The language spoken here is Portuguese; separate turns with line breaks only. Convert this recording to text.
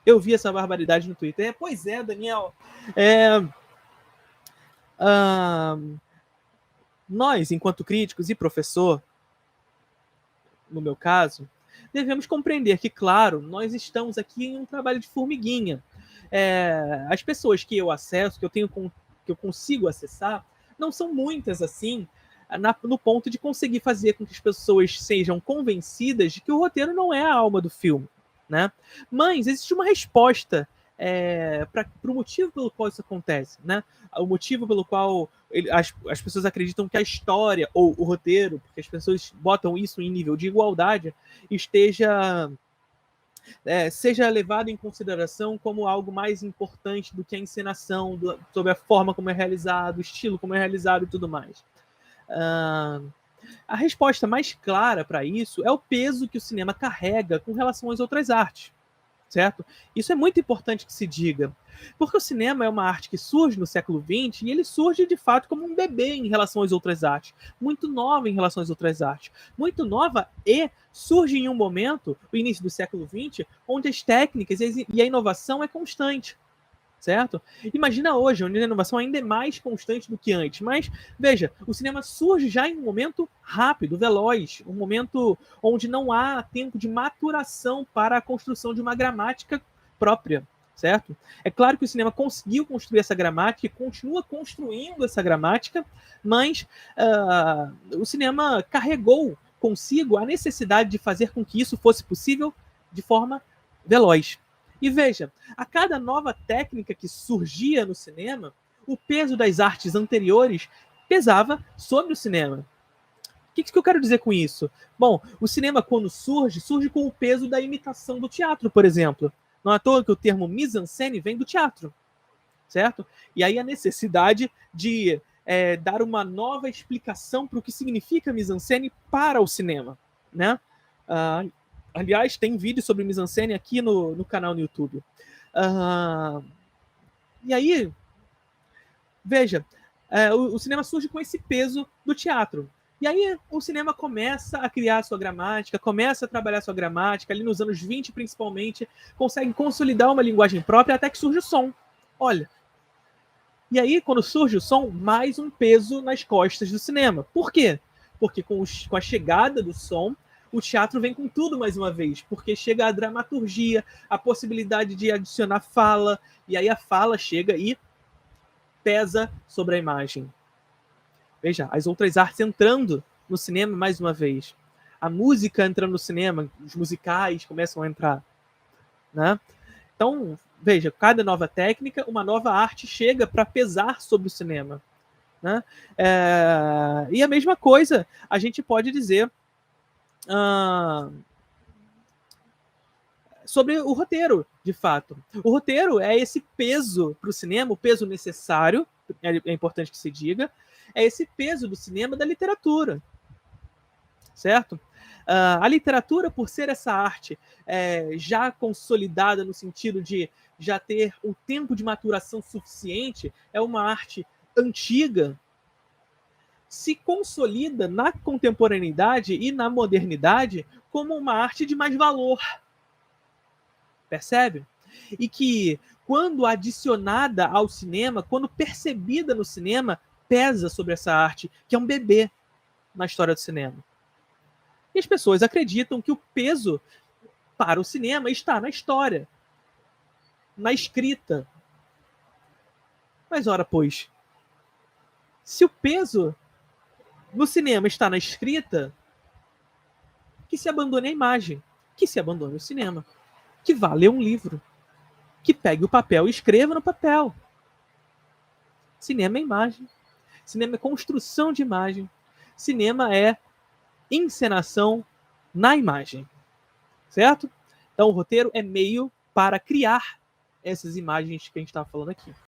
Eu vi essa barbaridade no Twitter. Pois é, Daniel. É, ah, nós, enquanto críticos e professor, no meu caso, devemos compreender que, claro, nós estamos aqui em um trabalho de formiguinha. As pessoas que eu acesso, que eu consigo acessar, não são muitas assim, no ponto de conseguir fazer com que as pessoas sejam convencidas de que o roteiro não é a alma do filme, né? Mas existe uma resposta para o motivo pelo qual isso acontece, né? O motivo pelo qual as pessoas acreditam que a história ou o roteiro, porque as pessoas botam isso em nível de igualdade, seja levado em consideração como algo mais importante do que a encenação, sobre a forma como é realizado, o estilo como é realizado e tudo mais. A resposta mais clara para isso é o peso que o cinema carrega com relação às outras artes, certo? Isso é muito importante que se diga, porque o cinema é uma arte que surge no século XX e ele surge de fato como um bebê em relação às outras artes, muito nova em relação às outras artes, muito nova e surge em um momento, o início do século XX, onde as técnicas e a inovação é constante. Certo? Imagina hoje, onde a inovação ainda é mais constante do que antes. Mas, veja, o cinema surge já em um momento rápido, veloz, um momento onde não há tempo de maturação para a construção de uma gramática própria, certo? É claro que o cinema conseguiu construir essa gramática e continua construindo essa gramática, mas o cinema carregou consigo a necessidade de fazer com que isso fosse possível de forma veloz. E veja, a cada nova técnica que surgia no cinema, o peso das artes anteriores pesava sobre o cinema. O que eu quero dizer com isso? Bom, o cinema, quando surge com o peso da imitação do teatro, por exemplo. Não é à toa que o termo mise-en-scène vem do teatro, certo? E aí a necessidade de dar uma nova explicação para o que significa mise-en-scène para o cinema, né? Ah, aliás, tem vídeo sobre mise-en-scène aqui no canal no YouTube. E aí, veja, o cinema surge com esse peso do teatro. E aí o cinema começa a criar sua gramática, começa a trabalhar sua gramática, ali nos anos 20 principalmente, consegue consolidar uma linguagem própria até que surge o som. Olha. E aí, quando surge o som, mais um peso nas costas do cinema. Por quê? Porque com a chegada do som, o teatro vem com tudo mais uma vez, porque chega a dramaturgia, a possibilidade de adicionar fala, e aí a fala chega e pesa sobre a imagem. Veja, as outras artes entrando no cinema mais uma vez. A música entrando no cinema, os musicais começam a entrar, né? Então, veja, cada nova técnica, uma nova arte chega para pesar sobre o cinema, né? E a mesma coisa a gente pode dizer sobre o roteiro, de fato. O roteiro é esse peso para o cinema, o peso necessário, é importante que se diga, é esse peso do cinema da literatura, certo? A literatura, por ser essa arte já consolidada no sentido de já ter o tempo de maturação suficiente, é uma arte antiga, se consolida na contemporaneidade e na modernidade como uma arte de mais valor. Percebe? E que, quando adicionada ao cinema, quando percebida no cinema, pesa sobre essa arte, que é um bebê na história do cinema. E as pessoas acreditam que o peso para o cinema está na história, na escrita. Mas, ora, pois, se o peso no cinema está na escrita, que se abandone a imagem, que se abandone o cinema, que vá ler um livro, que pegue o papel e escreva no papel. Cinema é imagem, cinema é construção de imagem, cinema é encenação na imagem, certo? Então o roteiro é meio para criar essas imagens que a gente estava falando aqui.